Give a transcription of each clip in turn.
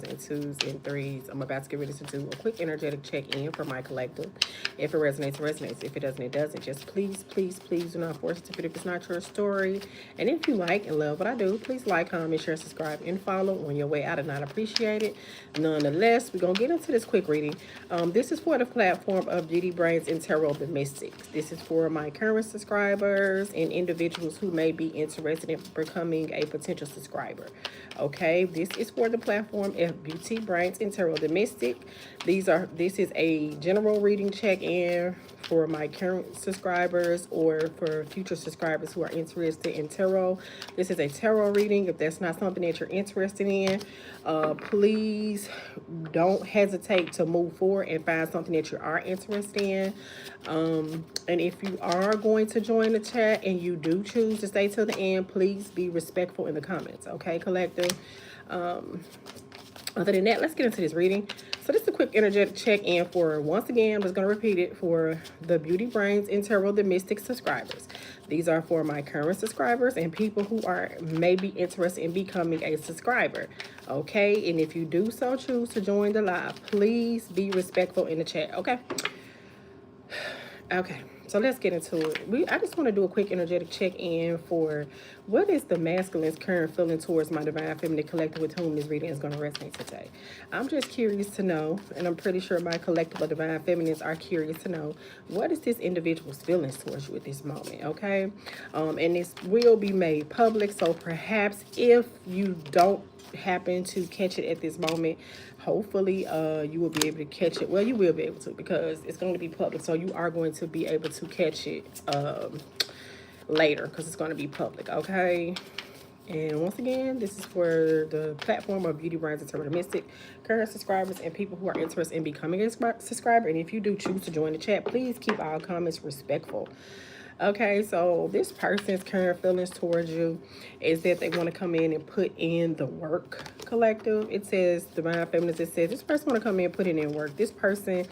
and twos and threes. I'm about to get ready to do a quick energetic check-in for my collective. If it resonates, it resonates. If it doesn't, it doesn't. Just please, please, please do not force it to fit if it's not your story. And if you like and love what I do, please like, comment, share, subscribe, and follow. On your way out, and not appreciate it. Nonetheless, we're going to get into this quick reading. This is for the platform of Beauty Brains and Tarot the Mystics. This is for my current subscribers and individuals who may be interested in becoming a potential subscriber. Okay, this is for the platform of Beauty Brains and Tarot the Mystic. This is a general reading check-in for my current subscribers or for future subscribers who are interested in tarot. This is a tarot reading. If that's not something that you're interested in, please don't hesitate to move forward and find something that you are interested in. And if you are going to join the chat and you do choose to stay till the end, please be respectful in the comments, okay, collective? Other than that, let's get into this reading. So this is a quick energetic check-in for, once again, I'm just going to repeat it, for the Beauty Brains and Tarot the Mystic subscribers. These are for my current subscribers and people who are maybe interested in becoming a subscriber. Okay, and if you do so choose to join the live, please be respectful in the chat, okay? Okay, so let's get into it. I just want to do a quick energetic check-in for what is the masculine's current feeling towards my divine feminine collective with whom this reading is going to resonate today. I'm just curious to know, and I'm pretty sure my collective of divine feminines are curious to know, what is this individual's feelings towards you at this moment, okay? And this will be made public, so perhaps if you don't happen to catch it at this moment, hopefully you will be able to catch it. Well, you will be able to, because it's going to be public, so you are going to be able to catch it later, because it's going to be public, okay? And once again, this is for the platform of Beauty Brains and Tarot the Mystic, current subscribers and people who are interested in becoming a subscriber. And if you do choose to join the chat, please keep all comments respectful. Okay, so this person's current feelings towards you is that they want to come in and put in the work, collective. It says, Divine Feminines, it says this person want to come in and put in work. This person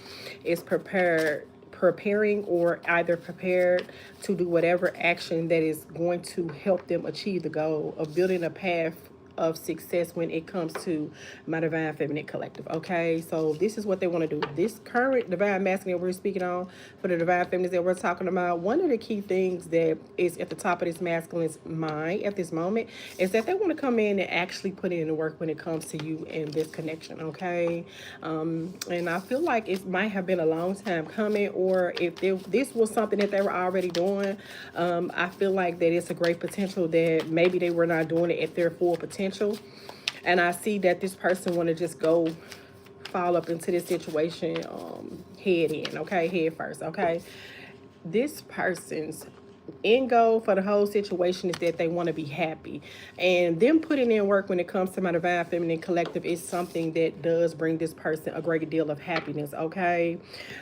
is preparing or either prepared to do whatever action that is going to help them achieve the goal of building a path of success when it comes to my divine feminine collective. Okay, so this is what they want to do. This current divine masculine that we're speaking on, for the divine feminines that we're talking about, one of the key things that is at the top of this masculine's mind at this moment is that they want to come in and actually put in the work when it comes to you and this connection. Okay, and I feel like it might have been a long time coming, or if this was something that they were already doing, I feel like that it's a great potential that maybe they were not doing it at their full potential. And I see that this person want to just go fall up into this situation head in, okay, head first, okay? This person's end goal for the whole situation is that they want to be happy, and them putting in work when it comes to my divine feminine collective is something that does bring this person a great deal of happiness, okay?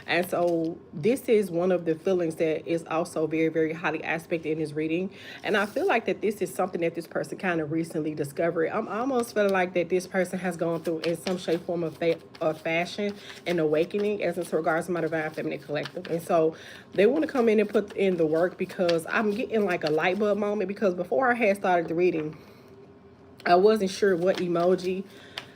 And so this is one of the feelings that is also very, very highly aspected in this reading, and I feel like that this is something that this person kind of recently discovered. I'm almost feeling like that this person has gone through in some shape, form of fashion and awakening as in regards to my divine feminine collective, and so they want to come in and put in the work, because I'm getting like a light bulb moment, because before I had started the reading, I wasn't sure what emoji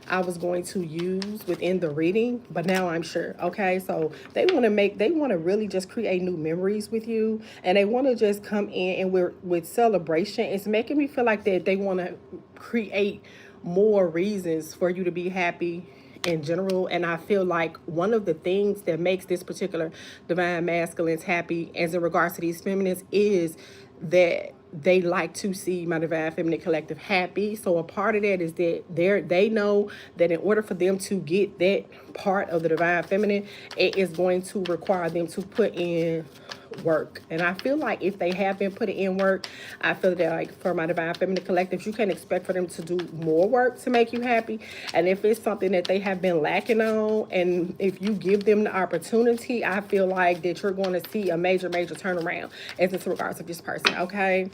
I was going to use within the reading, but now I'm sure. Okay, so they want to really just create new memories with you, and they want to just come in and with celebration. It's making me feel like that they want to create more reasons for you to be happy in general. And I feel like one of the things that makes this particular divine masculines happy as in regards to these feminines is that they like to see my divine feminine collective happy. So a part of that is that they know that in order for them to get that part of the divine feminine, it is going to require them to put in work. And I feel like if they have been putting in work, I feel that like for my divine feminine collectives, you can expect for them to do more work to make you happy. And if it's something that they have been lacking on, and if you give them the opportunity, I feel like that you're going to see a major turnaround as in regards to this person. Okay,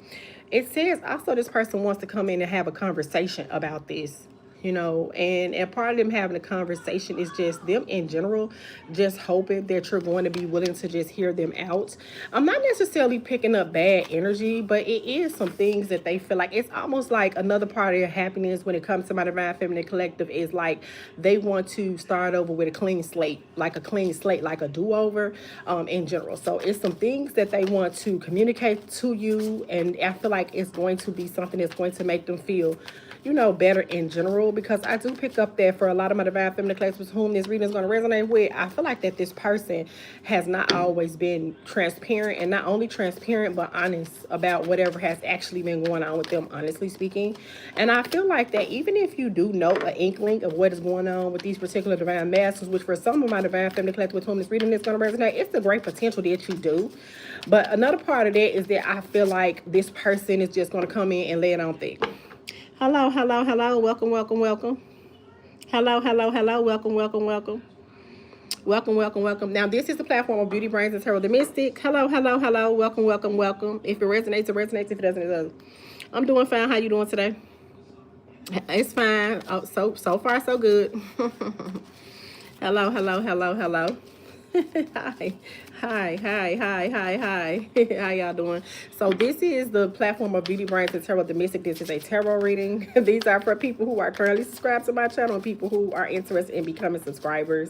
it says also this person wants to come in and have a conversation about this. you know, and part of them having a conversation is just them in general, just hoping that you're going to be willing to just hear them out. I'm not necessarily picking up bad energy, but it is some things that they feel like it's almost like another part of their happiness when it comes to my Divine Feminine Collective is like they want to start over with a clean slate, like a clean slate, like a do-over, in general. So it's some things that they want to communicate to you, and I feel like it's going to be something that's going to make them feel, you know, better in general, because I do pick up that for a lot of my Divine Feminine Collectives whom this reading is going to resonate with, I feel like that this person has not always been transparent, and not only transparent but honest about whatever has actually been going on with them, honestly speaking. And I feel like that even if you do know an inkling of what is going on with these particular Divine Masters, which for some of my Divine Feminine Collectives with whom this reading is going to resonate, it's the great potential that you do. But another part of that is that I feel like this person is just going to come in and lay it on thick. Hello, hello, hello. Welcome, welcome, welcome. Hello, hello, hello. Welcome, welcome, welcome. Welcome, welcome, welcome. Now, this is the platform of Beauty Brains and Tarot the Mystic. Hello, hello, hello. Welcome, welcome, welcome. If it resonates, it resonates. If it doesn't, it doesn't. I'm doing fine. How you doing today? It's fine. Oh, so far, so good. Hello, hello, hello, hello. Hi, hi, hi, hi, hi, hi. How y'all doing? So this is the platform of Beauty Brains and Tarot the Mystic. This is a tarot reading. These are for people who are currently subscribed to my channel and people who are interested in becoming subscribers.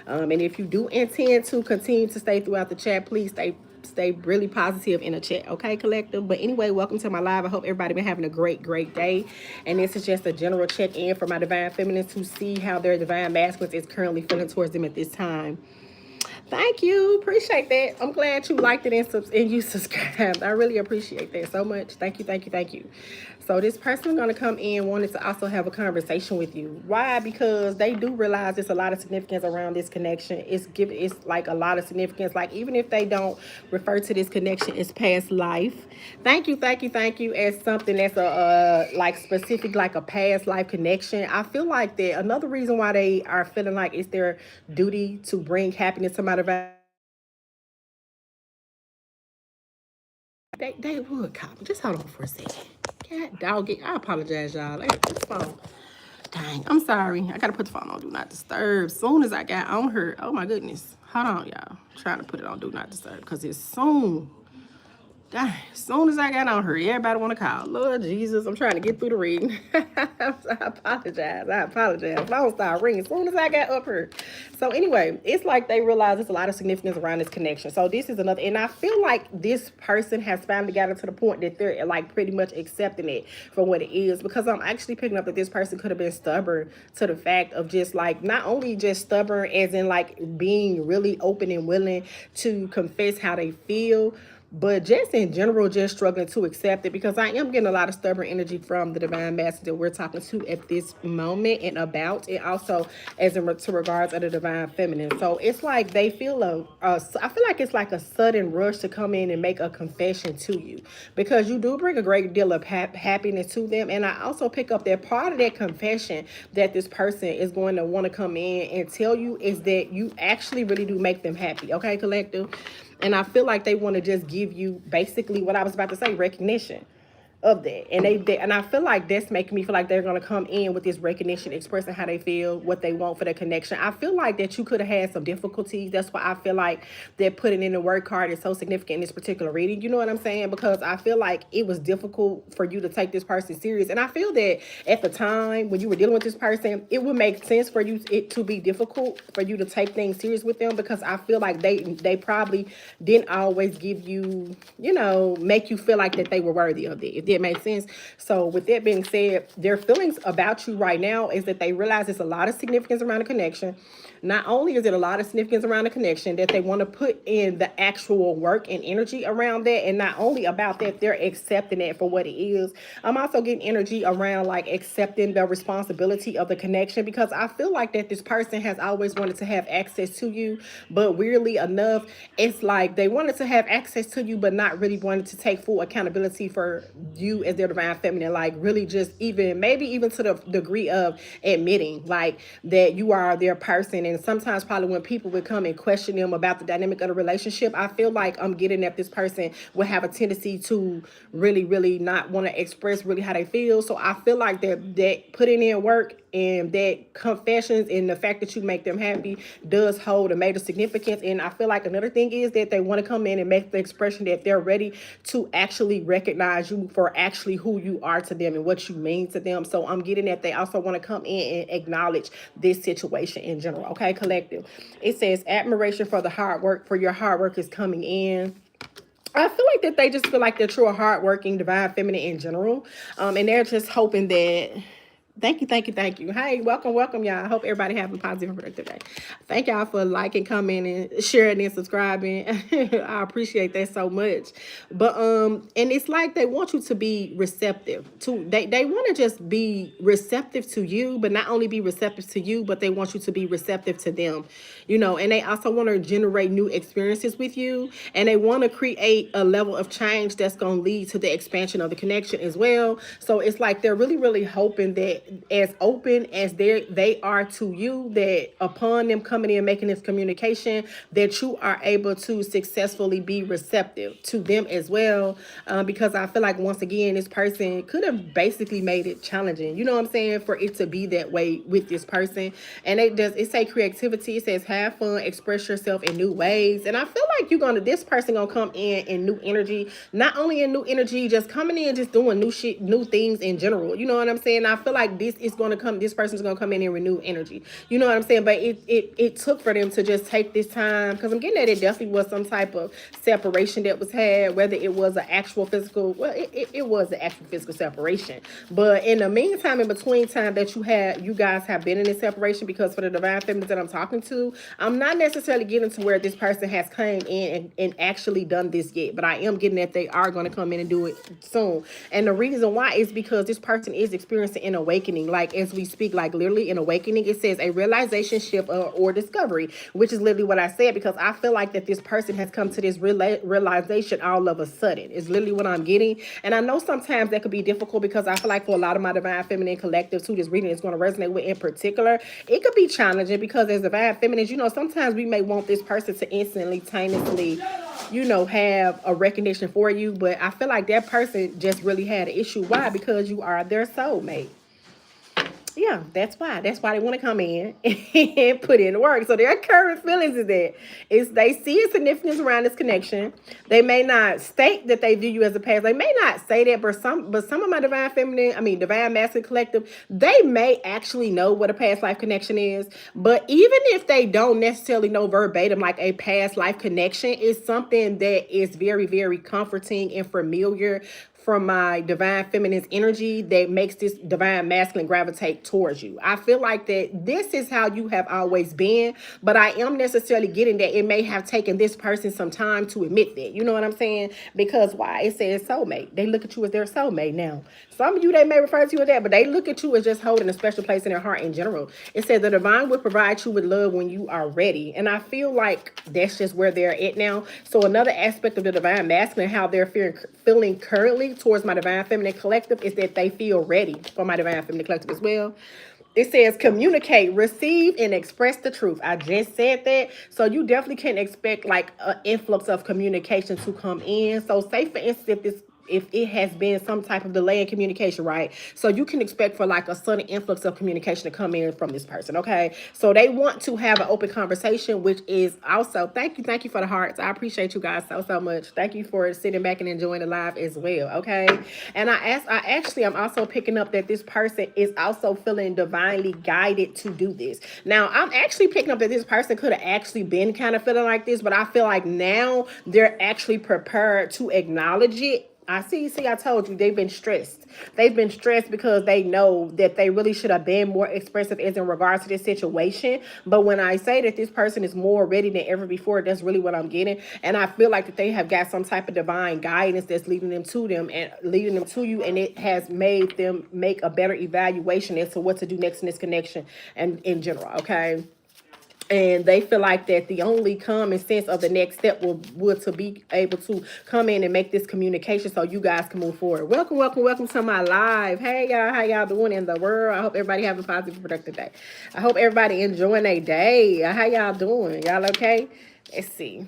And if you do intend to continue to stay throughout the chat, please stay really positive in the chat, okay, collective? But anyway, welcome to my live. I hope everybody been having a great day. And this is just a general check-in for my Divine Feminines to see how their Divine Masculines is currently feeling towards them at this time. Thank you. Appreciate that. I'm glad you liked it and you subscribed. I really appreciate that so much. Thank you, thank you, thank you. So this person going to come in wanted to also have a conversation with you. Why? Because they do realize there's a lot of significance around this connection. It's like a lot of significance. Like even if they don't refer to this connection as past life. Thank you, thank you, thank you. As something that's a like specific, like a past life connection. I feel like that another reason why they are feeling like it's their duty to bring happiness to my Divine. They would call me. Just hold on for a second. God dog it. I apologize, y'all. Hey, this phone. Dang, I'm sorry. I gotta put the phone on Do Not Disturb. Soon as I got on her, oh my goodness. Hold on, y'all. Trying to put it on Do Not Disturb because it's soon. Dang, as soon as I got on her, everybody want to call. Lord Jesus, I'm trying to get through the reading. I apologize. Phone started ringing as soon as I got up here. So anyway, it's like they realize there's a lot of significance around this connection. So this is another, and I feel like this person has finally gotten to the point that they're like pretty much accepting it for what it is, because I'm actually picking up that this person could have been stubborn to the fact of just like, not only just stubborn as in like being really open and willing to confess how they feel, but just in general, just struggling to accept it, because I am getting a lot of stubborn energy from the Divine Master that we're talking to at this moment and about, and also as in to regards of the Divine Feminine. So it's like they feel I feel like it's like a sudden rush to come in and make a confession to you, because you do bring a great deal of happiness to them. And I also pick up that part of that confession that this person is going to want to come in and tell you is that you actually really do make them happy, okay, collective? And I feel like they want to just give you basically what I was about to say, recognition of that. And and I feel like that's making me feel like they're going to come in with this recognition, expressing how they feel, what they want for the connection. I feel like that you could have had some difficulties. That's why I feel like that putting in the word card is so significant in this particular reading. You know what I'm saying? Because I feel like it was difficult for you to take this person serious. And I feel that at the time when you were dealing with this person, it would make sense for it to be difficult for you to take things serious with them, because I feel like they probably didn't always give you, you know, make you feel like that they were worthy of it, if that makes sense. So with that being said, their feelings about you right now is that they realize there's a lot of significance around the connection. Not only is it a lot of significance around the connection, that they want to put in the actual work and energy around that. And not only about that, they're accepting it for what it is. I'm also getting energy around like accepting the responsibility of the connection, because I feel like that this person has always wanted to have access to you, but weirdly enough, it's like they wanted to have access to you, but not really wanted to take full accountability for you as their Divine Feminine. Like really just maybe even to the degree of admitting like that you are their person. And sometimes probably when people would come and question them about the dynamic of the relationship, I feel like I'm getting that this person would have a tendency to really not want to express really how they feel. So I feel like that putting in work and that confessions and the fact that you make them happy does hold a major significance. And I feel like another thing is that they want to come in and make the expression that they're ready to actually recognize you for actually who you are to them and what you mean to them. So I'm getting that they also want to come in and acknowledge this situation in general. Okay, collective. It says admiration for the hard work, for your hard work is coming in. I feel like that they just feel like they're true hardworking divine feminine in general. And they're just hoping that. Thank you, thank you, thank you. Hey, welcome, welcome, y'all. I hope everybody having a positive and productive day. Thank y'all for liking, commenting, sharing, and subscribing. I appreciate that so much. But and it's like they want you to be receptive to. They want to just be receptive to you, but not only be receptive to you, but they want you to be receptive to them. You know, and they also want to generate new experiences with you, and they want to create a level of change that's going to lead to the expansion of the connection as well. So it's like they're really, really hoping that as open as they are to you, that upon them coming in making this communication, that you are able to successfully be receptive to them as well. Because I feel like once again, this person could have basically made it challenging. You know what I'm saying? For it to be that way with this person. And it say creativity. It says have fun, express yourself in new ways. And I feel like this person gonna come in new energy. Not only in new energy, just coming in, just doing new shit, new things in general. You know what I'm saying? I feel like this person's gonna come in renewed energy. You know what I'm saying? But it took for them to just take this time, because I'm getting that it definitely was some type of separation that was had, whether it was an actual physical, well, it was the actual physical separation. But in the meantime, in between time that you guys have been in this separation, because for the divine feminines that I'm talking to, I'm not necessarily getting to where this person has came in and actually done this yet, but I am getting that they are going to come in and do it soon. And the reason why is because this person is experiencing an awakening, like as we speak, like literally an awakening. It says a realization shift or discovery, which is literally what I said, because I feel like that this person has come to this realization all of a sudden. It's literally what I'm getting. And I know sometimes that could be difficult, because I feel like for a lot of my divine feminine collectives who this reading is going to resonate with in particular, it could be challenging, because as divine feminines, sometimes we may want this person to instantaneously, have a recognition for you. But I feel like that person just really had an issue. Why? Because you are their soulmate. Yeah, that's why. That's why they want to come in and put in the work. So their current feelings is that they see a significance around this connection. They may not state that they view you as a past. They may not say that, but some of my divine masculine collective, they may actually know what a past life connection is. But even if they don't necessarily know verbatim, like a past life connection is something that is very, very comforting and familiar from my divine feminine's energy, that makes this divine masculine gravitate towards you. I feel like that this is how you have always been, but I am necessarily getting that it may have taken this person some time to admit that. You know what I'm saying? Because why? It says soulmate. They look at you as their soulmate now. Some of you, they may refer to you as that, but they look at you as just holding a special place in their heart in general. It says the divine will provide you with love when you are ready. And I feel like that's just where they're at now. So another aspect of the divine masculine, how they're feeling currently towards my divine feminine collective, is that they feel ready for my divine feminine collective as well. It says communicate, receive, and express the truth. I just said that. So you definitely can expect like an influx of communication to come in. So say for instance, if it has been some type of delay in communication, right? So you can expect for like a sudden influx of communication to come in from this person, okay? So they want to have an open conversation, which is also, thank you for the hearts. I appreciate you guys so much. Thank you for sitting back and enjoying the live as well, okay? And I'm also picking up that this person is also feeling divinely guided to do this. Now, I'm actually picking up that this person could have actually been kind of feeling like this, but I feel like now they're actually prepared to acknowledge it. I told you, they've been stressed. They've been stressed because they know that they really should have been more expressive as in regards to this situation. But when I say that this person is more ready than ever before, that's really what I'm getting. And I feel like that they have got some type of divine guidance that's leading them to you. And it has made them make a better evaluation as to what to do next in this connection and in general, okay? And they feel like that the only common sense of the next step would to be able to come in and make this communication so you guys can move forward. Welcome to my live. Hey, y'all. How y'all doing in the world? I hope everybody having a positive, productive day. I hope everybody enjoying their day. How y'all doing? Y'all okay? Let's see.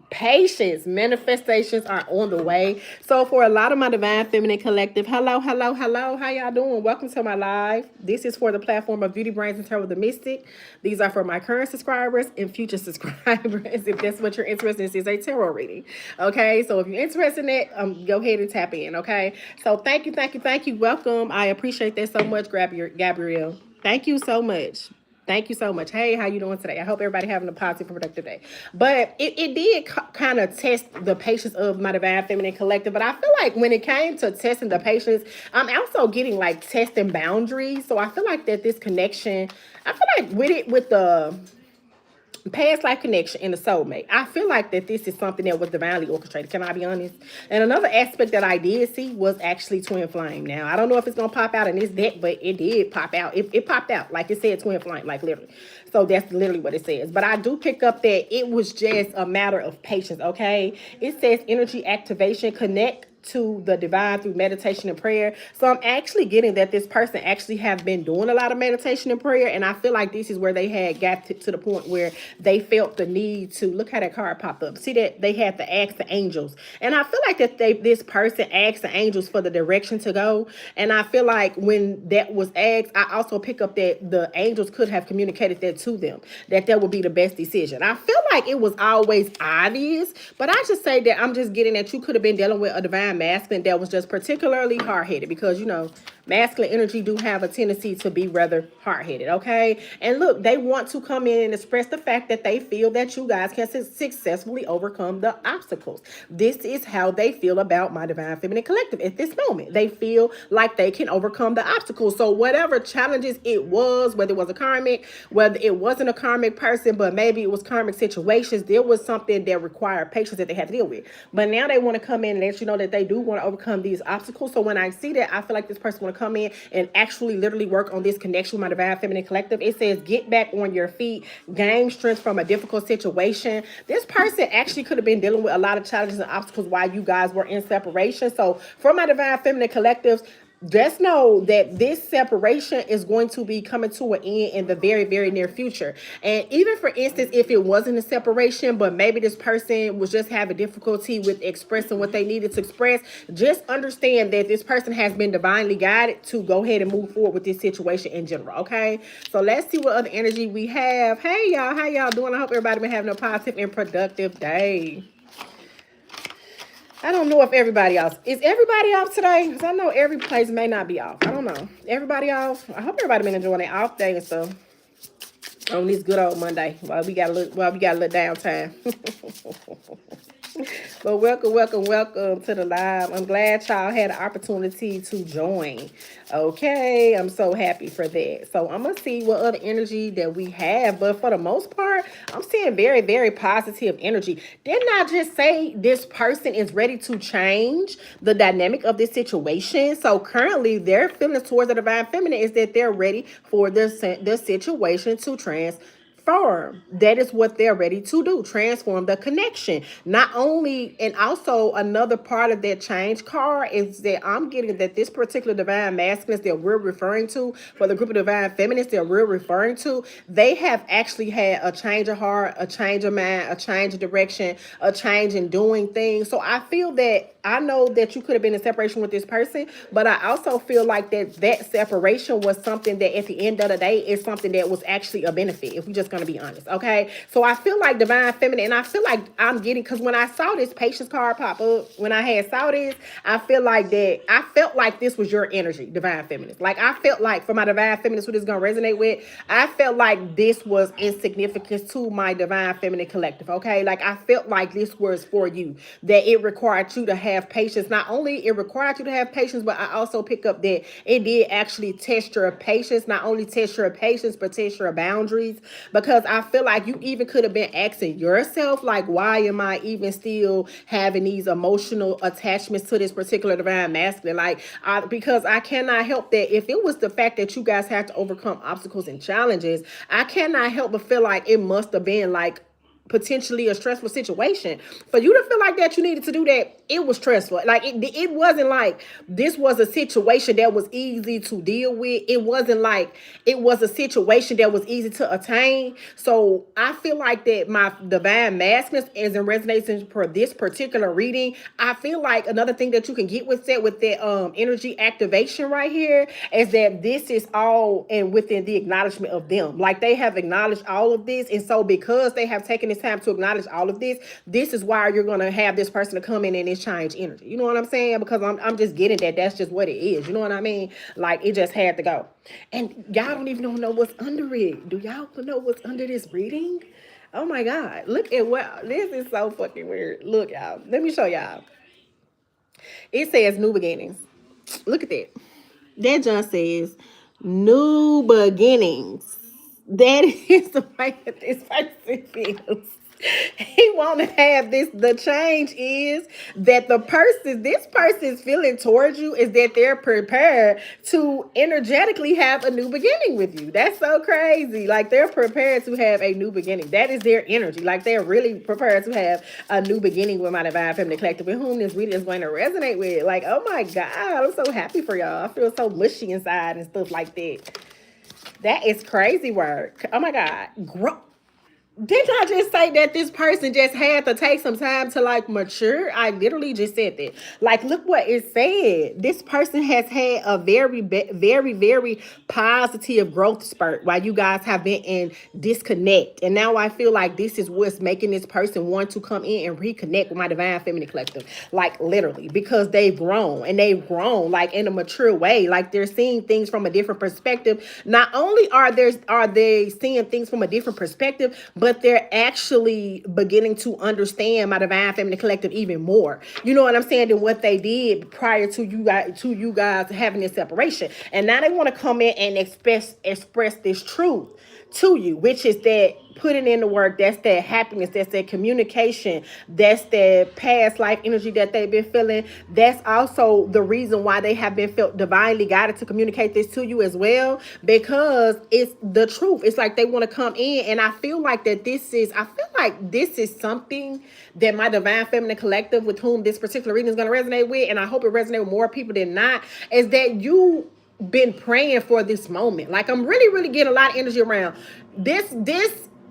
patience. Manifestations are on the way. So for a lot of my Divine Feminine Collective, hello, hello, hello. How y'all doing? Welcome to my live. This is for the platform of Beauty Brains and Tarot the Mystic. These are for my current subscribers and future subscribers. If that's what you're interested in, this is a tarot reading. Okay, so if you're interested in it, go ahead and tap in. Okay, so thank you, thank you, thank you. Welcome. I appreciate that so much, Gabrielle. Thank you so much. Thank you so much. Hey, how you doing today? I hope everybody having a positive and productive day. But it did kind of test the patience of my Divine Feminine Collective. But I feel like when it came to testing the patience, I'm also getting like testing boundaries. So I feel like that this connection, I feel like with the past life connection and the soulmate, I feel like that this is something that was divinely orchestrated. Can I be honest? And another aspect that I did see was actually twin flame. Now I don't know if it's gonna pop out in this deck, but it did pop out. It popped out like it said twin flame, like literally. So that's literally what it says. But I do pick up that it was just a matter of patience. Okay, it says energy activation, connect to the divine through meditation and prayer. So I'm actually getting that this person actually have been doing a lot of meditation and prayer, and I feel like this is where they had got to the point where they felt the need to look how that card popped up. See that they had to ask the angels, and I feel like that this person asked the angels for the direction to go. And I feel like when that was asked, I also pick up that the angels could have communicated that to them, that would be the best decision. I feel like it was always obvious, but I just say that I'm just getting that you could have been dealing with a divine masculine that was just particularly hard-headed, because you know masculine energy do have a tendency to be rather hard-headed. Okay, and look, they want to come in and express the fact that they feel that you guys can successfully overcome the obstacles. This is how they feel about my Divine Feminine Collective at this moment. They feel like they can overcome the obstacles. So whatever challenges it was, whether it was a karmic, whether it wasn't a karmic person, but maybe it was karmic situations, there was something that required patience that they had to deal with. But now they want to come in and let you know that they do want to overcome these obstacles. So when I see that, I feel like this person want to come in and actually literally work on this connection with my Divine Feminine Collective. It says get back on your feet, gain strength from a difficult situation. This person actually could have been dealing with a lot of challenges and obstacles while you guys were in separation. So for my Divine Feminine Collectives, just know that this separation is going to be coming to an end in the very, very near future. And even for instance, if it wasn't a separation, but maybe this person was just having difficulty with expressing what they needed to express, just understand that this person has been divinely guided to go ahead and move forward with this situation in general. Okay, so let's see what other energy we have. Hey y'all, how y'all doing? I hope everybody been having a positive and productive day. I don't know if everybody else. Is everybody off today? Because I know every place may not be off. I don't know. Everybody off? I hope everybody been enjoying their off day and stuff on this good old Monday while we got a little downtime. But welcome, welcome, welcome to the live. I'm glad y'all had the opportunity to join. Okay, I'm so happy for that. So I'm going to see what other energy that we have. But for the most part, I'm seeing very, very positive energy. Didn't I just say this person is ready to change the dynamic of this situation? So currently, their feelings towards the Divine Feminine is that they're ready for the situation to transform. That is what they're ready to do, transform the connection. Not only, and also another part of that change card is that I'm getting that this particular divine masculines that we're referring to, for the group of divine feminists that we're referring to, they have actually had a change of heart, a change of mind, a change of direction, a change in doing things. So I feel that, I know that you could have been in separation with this person, but I also feel like that separation was something that at the end of the day is something that was actually a benefit, if we're just going to be honest. Okay, so I feel like divine feminine, and I feel like I'm getting, because when I saw this patience card pop up, when I had saw this, I felt like this was your energy, divine feminist. Like I felt like for my divine feminist who this is going to resonate with, I felt like this was insignificant to my Divine Feminine Collective. Okay, like I felt like this was for you, that it required you to have patience. Not only it required you to have patience, but I also pick up that it did actually test your patience. Not only test your patience, but test your boundaries, because I feel like you even could have been asking yourself, like, why am I even still having these emotional attachments to this particular divine masculine? Like, because I cannot help that if it was the fact that you guys have to overcome obstacles and challenges, I cannot help but feel like it must have been like potentially a stressful situation for you to feel like that you needed to do that. it was stressful. Like it wasn't like this was a situation that was easy to deal with. It wasn't like it was a situation that was easy to attain. So I feel like that my divine masculine is in resonance for this particular reading. I feel like another thing that you can get with that energy activation right here is that this is all and within the acknowledgement of them. Like they have acknowledged all of this, and so because they have taken this time to acknowledge all of this, this is why you're gonna have this person to come in and exchange energy. You know what I'm saying? Because I'm just getting that that's just what it is. You know what I mean? Like it just had to go. And y'all don't even know what's under it. Do y'all know what's under this reading? Oh my God. Look at what this is so fucking weird. Look, y'all. Let me show y'all. It says new beginnings. Look at that. That John says new beginnings. That is the way that this person feels. He want to have this. The change is that this person's feeling towards you is that they're prepared to energetically have a new beginning with you. That's so crazy. Like they're prepared to have a new beginning. That is their energy. Like they're really prepared to have a new beginning with my Divine Feminine Collective, with whom this reading is going to resonate with. Like, oh my God, I'm so happy for y'all. I feel so mushy inside and stuff like that. That is crazy work. Oh my God. Didn't I just say that this person just had to take some time to like mature? I literally just said that. Like, look what it said. This person has had a very, very positive growth spurt while you guys have been in disconnect. And now I feel like this is what's making this person want to come in and reconnect with my Divine Feminine Collective. Like literally, because they've grown like in a mature way. Like they're seeing things from a different perspective. Not only are they seeing things from a different perspective, but they're actually beginning to understand my Divine Feminine Collective even more. You know what I'm saying? Than what they did prior to you guys having this separation. And now they want to come in and express this truth to you, which is that putting in the work, that's that happiness, that's that communication, that's that past life energy that they've been feeling. That's also the reason why they have been felt divinely guided to communicate this to you as well, because it's the truth. It's like they want to come in, and I feel like this is something that my Divine Feminine Collective, with whom this particular reading is going to resonate with, and I hope it resonates with more people than not, is that you been praying for this moment. Like I'm really getting a lot of energy around this.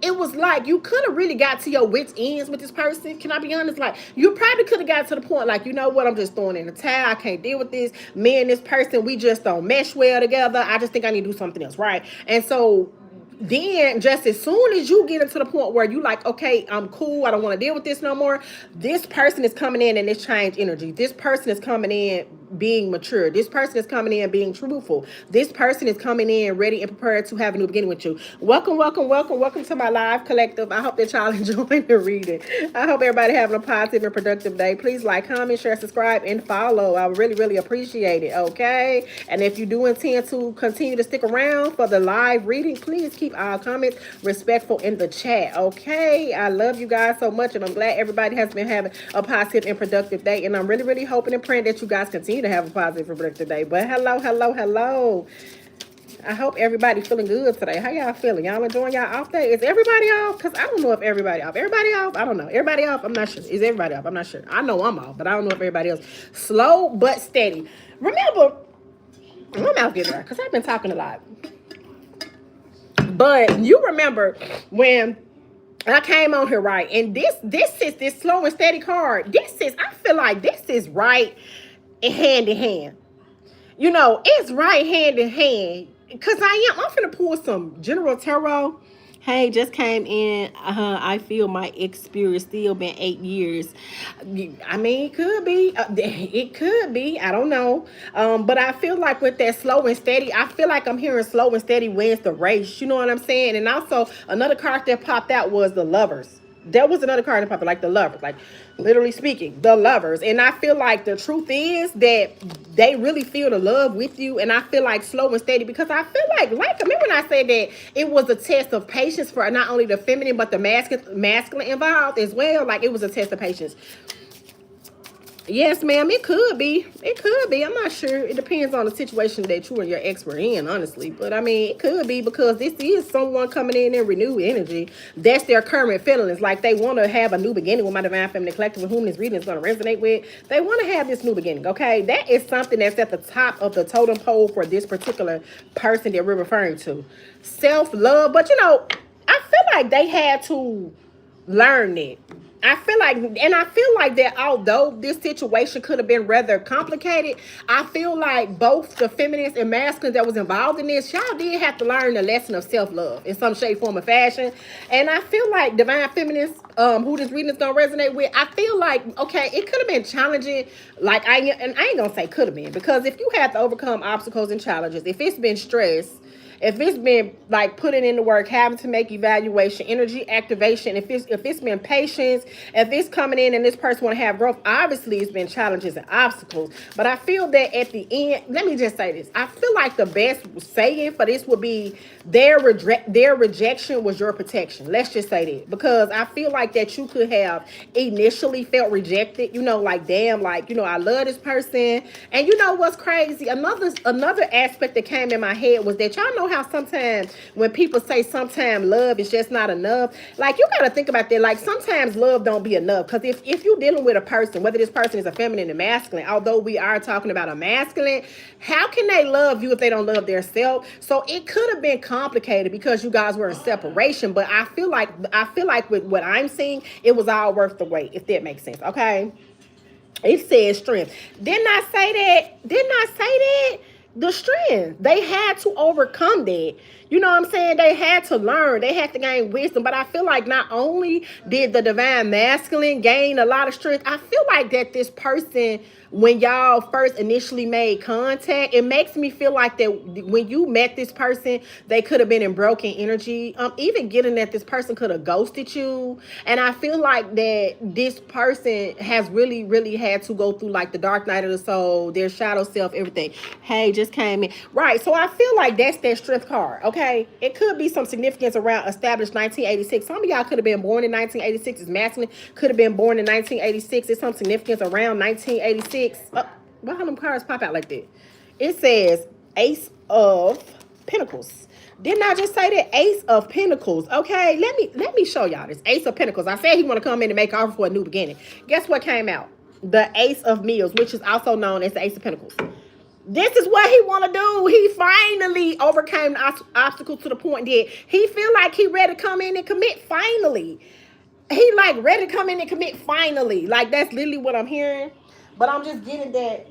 It was like you could have really got to your wits' ends with this person. Can I be honest? Like you probably could have got to the point like, you know what, I'm just throwing in the towel. I can't deal with this. Me and this person, we just don't mesh well together. I just think I need to do something else, right? And so then just as soon as you get into the point where you like, okay, I'm cool, I don't want to deal with this no more, this person is coming in and it's changed energy. This person is coming in being mature. This person is coming in being truthful. This person is coming in ready and prepared to have a new beginning with you. Welcome to my live collective. I hope that y'all enjoying the reading. I hope everybody having a positive and productive day. Please like, comment, share, subscribe, and follow. I really appreciate it, okay? And if you do intend to continue to stick around for the live reading, please keep our comments respectful in the chat, okay? I love you guys so much, and I'm glad everybody has been having a positive and productive day, and I'm really hoping and praying that you guys continue to have a positive and productive day. But hello. I hope everybody feeling good today. How y'all feeling? Y'all enjoying y'all off day? Is everybody off? Because I don't know if everybody off. Everybody off? I don't know. Everybody off? I'm not sure. Is everybody off? I'm not sure. I know I'm off, but I don't know if everybody else. Slow but steady. Remember, my mouth getting dry because I've been talking a lot. But you remember when I came on here, right? And this slow and steady card. I feel like this is right hand in hand. You know, it's right hand in hand. Because I'm finna pull some General Tarot. Hey, just came in. I feel my experience still been 8 years. I mean, it could be. It could be. I don't know. But I feel like with that slow and steady, I feel like I'm hearing slow and steady wins the race. You know what I'm saying? And also, another card that popped out was the Lovers. There was another card that popped out, like the Lovers. Like, literally speaking, the Lovers. And I feel like the truth is that they really feel the love with you. And I feel like slow and steady, because I feel like remember when I said that it was a test of patience for not only the feminine but the masculine involved as well. Like it was a test of patience. Yes, ma'am. It could be. It could be. I'm not sure. It depends on the situation that you and your ex were in, honestly. But I mean, it could be because this is someone coming in and renewed energy. That's their current feelings. Like they want to have a new beginning with my divine feminine collective, with whom this reading is going to resonate with. They want to have this new beginning. Okay, that is something that's at the top of the totem pole for this particular person that we're referring to. Self love, but I feel like they had to learn it. I feel like that although this situation could have been rather complicated, I feel like both the feminists and masculines that was involved in this, y'all did have to learn the lesson of self-love in some shape, form, or fashion. And I feel like divine feminists, who this reading is gonna resonate with, I feel like, okay, it could have been challenging. And I ain't gonna say could have been, because if you have to overcome obstacles and challenges, if it's been stress, if it's been like putting in the work, having to make evaluation, energy activation, if it's been patience, if it's coming in and this person want to have growth, obviously it's been challenges and obstacles. But I feel that at the end, let me just say this. I feel like the best saying for this would be their rejection was your protection. Let's just say that. Because I feel like that you could have initially felt rejected, like damn, like, I love this person. And you know what's crazy? Another aspect that came in my head was that y'all know how sometimes when people say sometimes love is just not enough, like you got to think about that. Like sometimes love don't be enough, because if you're dealing with a person, whether this person is a feminine or masculine, although we are talking about a masculine, how can they love you if they don't love their self? So it could have been complicated because you guys were in separation, but I feel like with what I'm seeing, it was all worth the wait, if that makes sense. Okay, it says strength. Didn't I say that the strength, they had to overcome that. You know what I'm saying? They had to learn. They had to gain wisdom. But I feel like not only did the divine masculine gain a lot of strength, I feel like that this person, when y'all first initially made contact, it makes me feel like that when you met this person, they could have been in broken energy. Even getting that this person could have ghosted you. And I feel like that this person has really, really had to go through like the dark night of the soul, their shadow self, everything. Hey, just came in. Right. So I feel like that's their strength card. Okay. It could be some significance around established 1986. Some of y'all could have been born in 1986 as masculine, could have been born in 1986. It's some significance around 1986. Why do them cards pop out like that? It says Ace of Pentacles. Didn't I just say that? Ace of Pentacles. Okay, let me show y'all this. Ace of Pentacles. I said he want to come in and make an offer for a new beginning. Guess what came out? The Ace of Meals, which is also known as the Ace of Pentacles. This is what he want to do. He finally overcame the obstacle to the point that he feel like he ready to come in and commit finally. He like ready to come in and commit finally. Like that's literally what I'm hearing. But I'm just getting that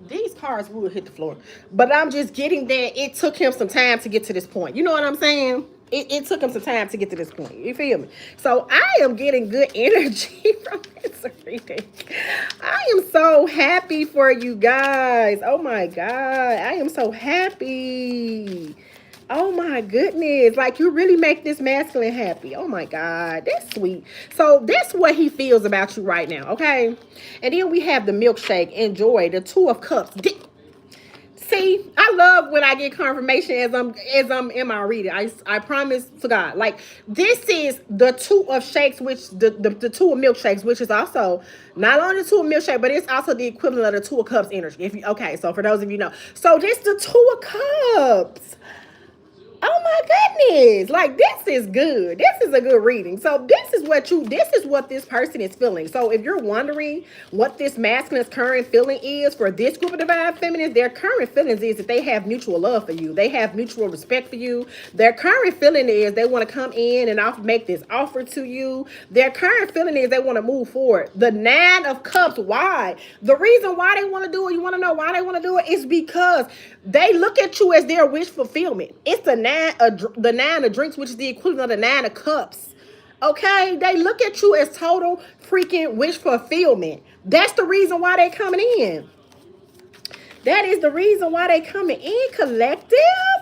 these cards will hit the floor. But I'm just getting that it took him some time to get to this point. You know what I'm saying? It took him some time to get to this point. You feel me? So I am getting good energy from this reading. I am so happy for you guys. Oh my God. I am so happy. Oh my goodness. Like you really make this masculine happy. Oh my God. That's sweet. So that's what he feels about you right now. Okay. And then we have the milkshake. Enjoy. The Two of Cups. See, I love when I get confirmation as I'm in my reading. I promise to God. Like this is the Two of Shakes, which the Two of Milkshakes, which is also not only the Two of Milkshake, but it's also the equivalent of the Two of Cups energy. Okay, so for those of you know, so this the Two of Cups. Oh my goodness. Like this is good. This is a good reading. So this is what this person is feeling. So if you're wondering what this masculine's current feeling is for this group of divine feminines, their current feelings is that they have mutual love for you. They have mutual respect for you. Their current feeling is they want to come in and make this offer to you. Their current feeling is they want to move forward. The Nine of Cups. Why? The reason why they want to do it, you want to know why they want to do it, is because they look at you as their wish fulfillment. It's the Nine of Drinks, which is the equivalent of the Nine of Cups. Okay, they look at you as total freaking wish fulfillment. That's the reason why they coming in. That is the reason why they coming in, collective.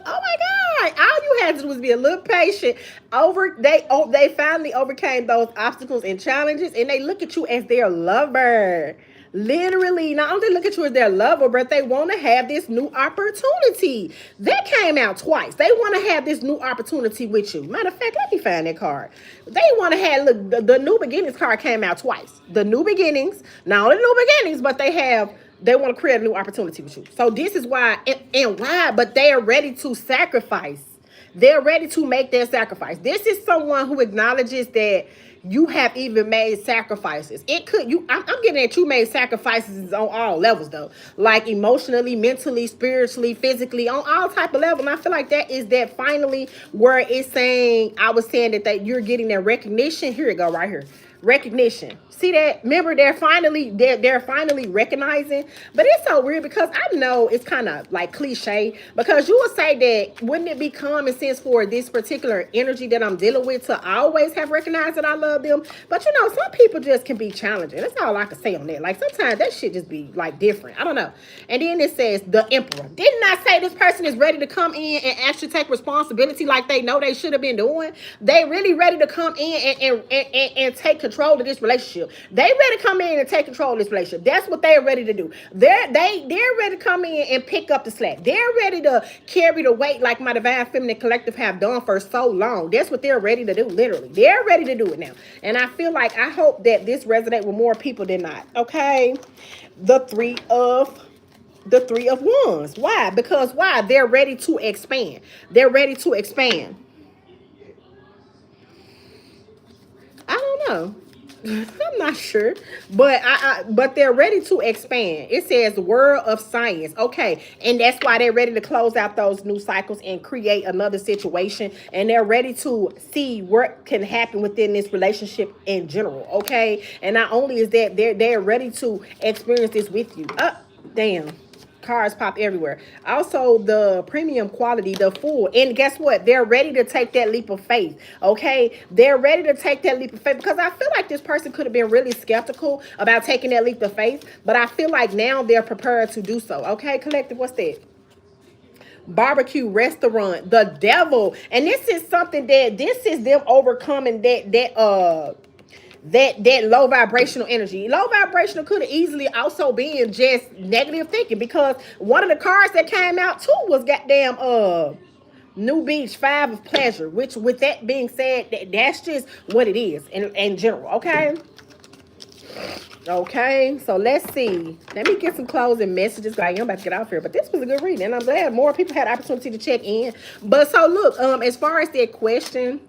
Oh my God. All you had to do was be a little patient. They finally overcame those obstacles and challenges, and they look at you as their lover. literally not only look at you as their lover, but they want to have this new opportunity. That came out twice. They want to have this new opportunity with you. Matter of fact, let me find that card. They want to have, look, the new beginnings card came out twice. The new beginnings, not only new beginnings, but they want to create a new opportunity with you. So this is why, and why, but they are ready to sacrifice. They're ready to make their sacrifice. This is someone who acknowledges that you have even made sacrifices. I'm getting at, you made sacrifices on all levels though, like emotionally, mentally, spiritually, physically, on all type of levels. And I feel like that finally where it's saying, I was saying that you're getting that recognition. Here it go right here. Recognition. See that? Remember, they're finally recognizing. But it's so weird because I know it's kind of like cliche, because you would say that, wouldn't it be common sense for this particular energy that I'm dealing with to always have recognized that I love them? But you know, some people just can be challenging. That's all I can say on that. Like sometimes that shit just be like different. I don't know. And then it says the Emperor. Didn't I say this person is ready to come in and actually take responsibility like they know they should have been doing? They really ready to come in and take control of this relationship. They ready to come in and take control of this relationship. That's what they're ready to do. They're ready to come in and pick up the slack. They're ready to carry the weight like my Divine Feminine Collective have done for so long. That's what they're ready to do, literally. They're ready to do it now. And I feel like, I hope that this resonates with more people than not. Okay? The three of Wands. Why? Because why? They're ready to expand. They're ready to expand. I don't know. I'm not sure, but but they're ready to expand. It says world of science. Okay, and that's why they're ready to close out those new cycles and create another situation, and they're ready to see what can happen within this relationship in general. Okay, and not only is that, they're ready to experience this with you. Damn. Cards pop everywhere. Also, the premium quality, the Fool. And guess what? They're ready to take that leap of faith. Okay? They're ready to take that leap of faith, because I feel like this person could have been really skeptical about taking that leap of faith, but I feel like now they're prepared to do so. Okay, collective, what's that? Barbecue restaurant, the Devil. And this is something this is them overcoming that low vibrational energy. Low vibrational could have easily also been just negative thinking, because one of the cards that came out too was goddamn New Beach, 5 of Pleasure, which, with that being said, that's just what it is in general. Okay, so let's see. Let me get some closing messages. I'm about to get off here, but this was a good reading, and I'm glad more people had the opportunity to check in. But so look, as far as that question,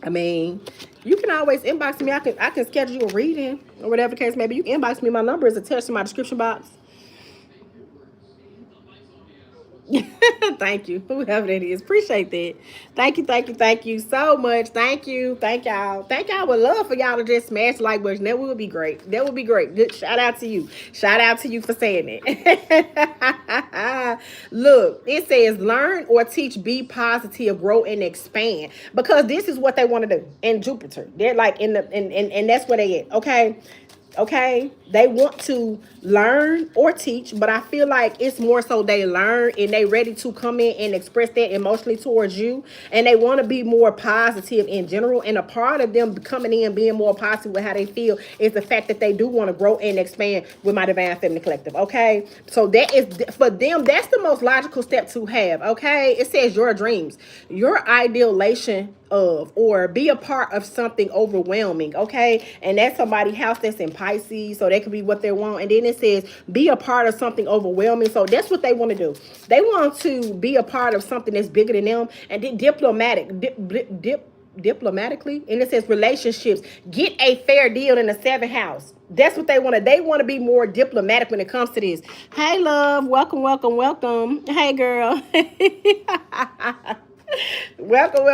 I mean, you can always inbox me. I can schedule you a reading or whatever the case may be. You can inbox me. My number is attached to my description box. Thank you, whoever that is. Appreciate that. Thank you so much. Thank y'all. Would love for y'all to just smash the like button. That would be great. Good shout out to you. Shout out to you for saying it. Look, it says learn or teach, be positive, grow and expand, because this is what they want to do in Jupiter. They're like and that's where they at. Okay, they want to learn or teach, but I feel like it's more so they learn and they ready to come in and express that emotionally towards you, and they want to be more positive in general. And a part of them coming in being more positive with how they feel is the fact that they do want to grow and expand with my Divine Feminine Collective. Okay, so that is for them, that's the most logical step to have. Okay, it says your dreams, your idealization of, or be a part of something overwhelming. Okay, and that's somebody's house that's in Pisces, so that could be what they want. And then it says be a part of something overwhelming, so that's what they want to do. They want to be a part of something that's bigger than them. And then diplomatically, and it says relationships, get a fair deal in the 7th house. That's what they want to. They want to be more diplomatic when it comes to this. Hey love, welcome. Hey girl. Welcome.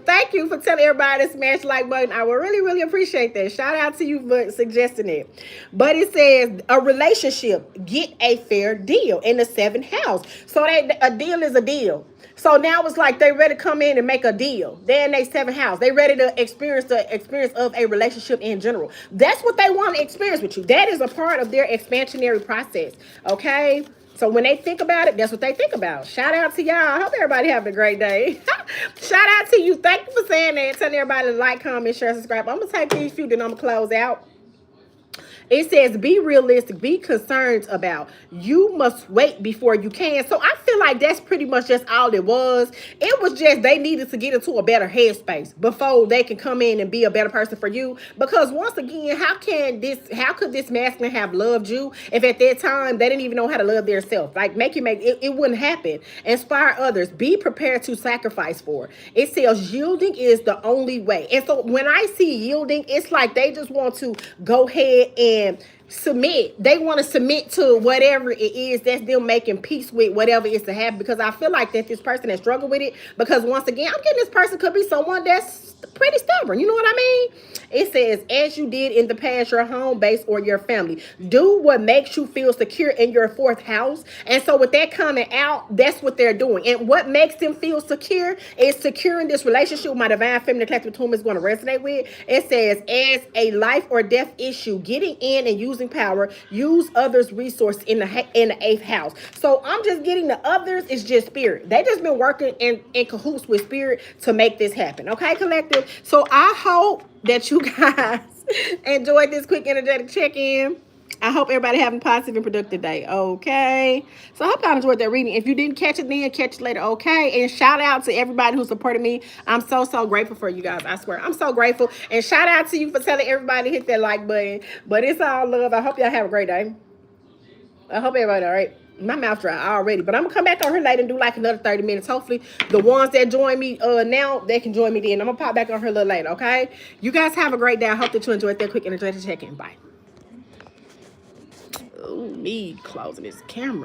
Thank you for telling everybody to smash the like button. I would really appreciate that. Shout out to you for suggesting it. But it says a relationship, get a fair deal in the 7th house. So a deal is a deal. So now it's like they ready to come in and make a deal. They're in their 7th house. They ready to experience the experience of a relationship in general. That's what they want to experience with you. That is a part of their expansionary process. Okay? So when they think about it, that's what they think about. Shout out to y'all. I hope everybody having a great day. Shout out to you. Thank you for saying that. Telling everybody to like, comment, share, subscribe. I'm going to take these few, then I'm going to close out. It says be realistic, be concerned about. You must wait before you can. So I feel like that's pretty much just all it was. It was just they needed to get into a better headspace before they can come in and be a better person for you. Because once again, how could this masculine have loved you if at that time they didn't even know how to love themselves? Like it wouldn't happen. Inspire others. Be prepared to sacrifice for. It says yielding is the only way. And so when I see yielding, it's like they just want to go ahead and submit. They want to submit to whatever it is that's them making peace with whatever is to happen. Because I feel like that this person has struggled with it. Because once again, I'm getting this person could be someone that's pretty stubborn. You know what I mean? It says, as you did in the past, your home base or your family. Do what makes you feel secure in your fourth house. And so with that coming out, that's what they're doing. And what makes them feel secure is securing this relationship with my divine feminine collective with whom is going to resonate with. It says, as a life or death issue, getting in and using power, use others' resources in the eighth house. So I'm just getting the others is just spirit. They just been working in cahoots with spirit to make this happen. Okay, collective? So I hope that you guys enjoyed this quick energetic check-in. I hope everybody having a positive and productive day. Okay. So I hope y'all enjoyed that reading. If you didn't catch it then, catch it later. Okay. And shout out to everybody who supported me. I'm so grateful for you guys. I swear. I'm so grateful. And shout out to you for telling everybody to hit that like button. But it's all love. I hope y'all have a great day. I hope everybody all right. My mouth dry already, but I'm gonna come back on here later and do like another 30 minutes. Hopefully the ones that join me now, they can join me then. I'm gonna pop back on here a little later. Okay, you guys have a great day. I hope that you enjoyed that quick energetic check-in. Bye. Oh, me closing this camera.